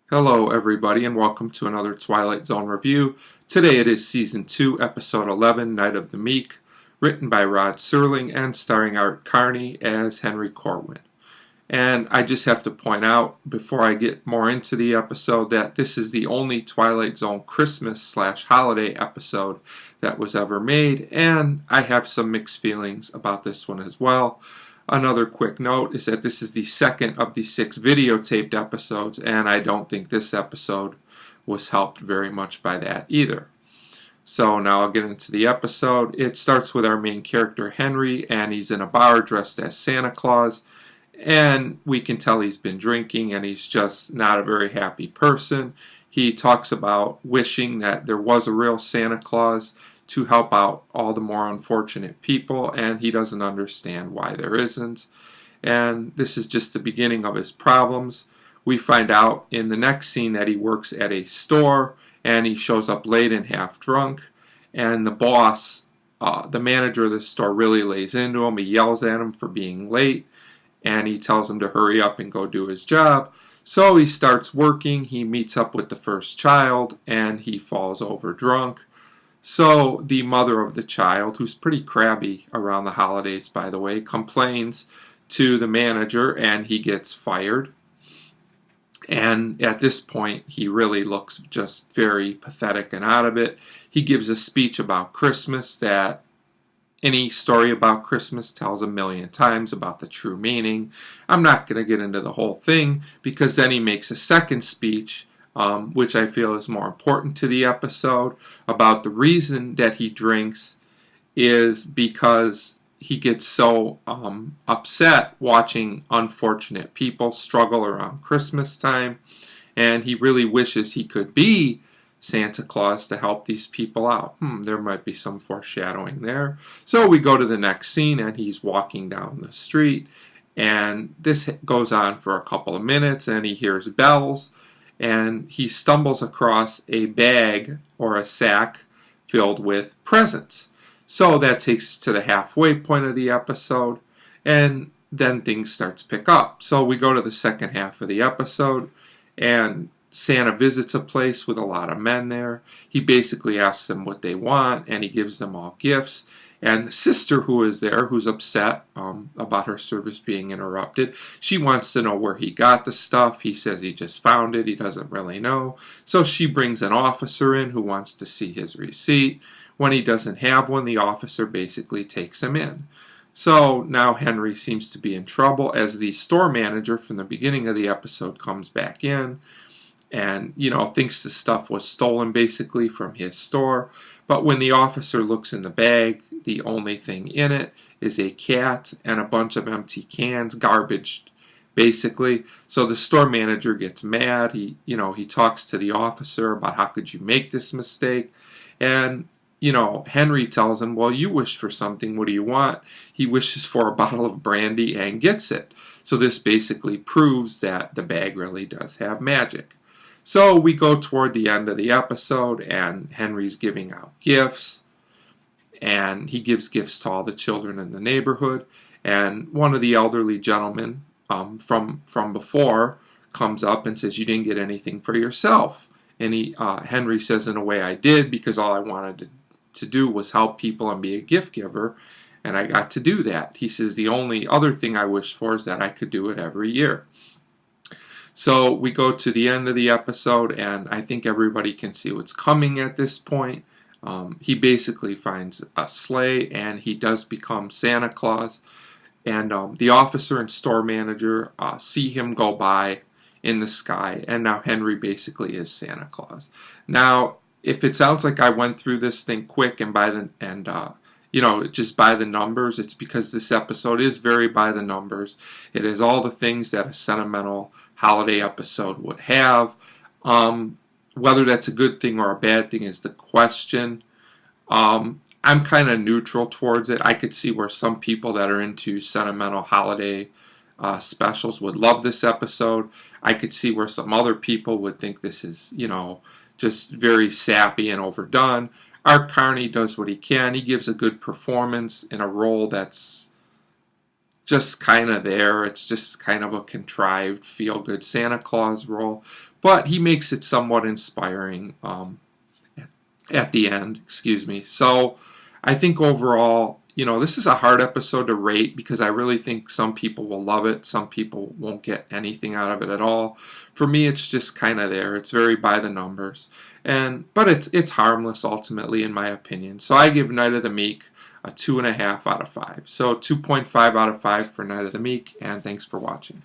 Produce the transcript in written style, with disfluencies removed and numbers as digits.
Hello everybody and welcome to another Twilight Zone review. Today it is Season 2, Episode 11, Night of the Meek, written by Rod Serling and starring Art Carney as Henry Corwin. And I just have to point out, before I get more into the episode, that this is the only Twilight Zone Christmas/holiday episode that was ever made, and I have some mixed feelings about this one as well. Another quick note is that this is the second of the 6 videotaped episodes, and I don't think this episode was helped very much by that either. So now I'll get into the episode. It starts with our main character Henry, and he's in a bar dressed as Santa Claus, and we can tell he's been drinking and he's just not a very happy person. He talks about wishing that there was a real Santa Claus to help out all the more unfortunate people, and he doesn't understand why there isn't. And this is just the beginning of his problems. We find out in the next scene that he works at a store, and he shows up late and half drunk, and the boss, the manager of the store, really lays into him. He yells at him for being late, and he tells him to hurry up and go do his job. So he starts working, he meets up with the first child, and he falls over drunk. So the mother of the child, who's pretty crabby around the holidays, by the way, complains to the manager, and he gets fired. And at this point, he really looks just very pathetic and out of it. He gives a speech about Christmas that any story about Christmas tells a million times about the true meaning. I'm not going to get into the whole thing, because then he makes a second speech, which I feel is more important to the episode, about the reason that he drinks is because he gets so upset watching unfortunate people struggle around Christmas time, and he really wishes he could be Santa Claus to help these people out. There might be some foreshadowing there. So we go to the next scene, and he's walking down the street, and this goes on for a couple of minutes, and he hears bells, and he stumbles across a bag or a sack filled with presents. So that takes us to the halfway point of the episode, and then things start to pick up. So we go to the second half of the episode, and Santa visits a place with a lot of men there. He basically asks them what they want, and he gives them all gifts. And the sister who is there, who's upset about her service being interrupted, she wants to know where he got the stuff. He says he just found it. He doesn't really know. So she brings an officer in who wants to see his receipt. When he doesn't have one, the officer basically takes him in. So now Henry seems to be in trouble as the store manager from the beginning of the episode comes back in and, thinks the stuff was stolen basically from his store. But when the officer looks in the bag, the only thing in it is a cat and a bunch of empty cans, garbage basically. So the store manager gets mad. He talks to the officer about how could you make this mistake. And, Henry tells him, well, you wish for something. What do you want? He wishes for a bottle of brandy and gets it. So this basically proves that the bag really does have magic. So we go toward the end of the episode, and Henry's giving out gifts, and he gives gifts to all the children in the neighborhood, and one of the elderly gentlemen from before comes up and says, you didn't get anything for yourself. And Henry says, in a way I did, because all I wanted to do was help people and be a gift giver, and I got to do that. He says, the only other thing I wish for is that I could do it every year. So we go to the end of the episode, and I think everybody can see what's coming at this point. He basically finds a sleigh, and he does become Santa Claus. And the officer and store manager see him go by in the sky, and now Henry basically is Santa Claus. Now, if it sounds like I went through this thing quick and just by the numbers, it's because this episode is very by the numbers. It is all the things that a sentimental holiday episode would have. Whether that's a good thing or a bad thing is the question. I'm kind of neutral towards it. I could see where some people that are into sentimental holiday specials would love this episode. I could see where some other people would think this is, just very sappy and overdone. Art Carney does what he can. He gives a good performance in a role that's just kind of there. It's just kind of a contrived feel-good Santa Claus role, but he makes it somewhat inspiring at the end. Excuse me. So I think overall, this is a hard episode to rate because I really think some people will love it. Some people won't get anything out of it at all. For me, it's just kind of there. It's very by the numbers. But it's harmless ultimately, in my opinion. So I give Night of the Meek a 2.5 out of 5. So 2.5 out of 5 for Night of the Meek, and thanks for watching.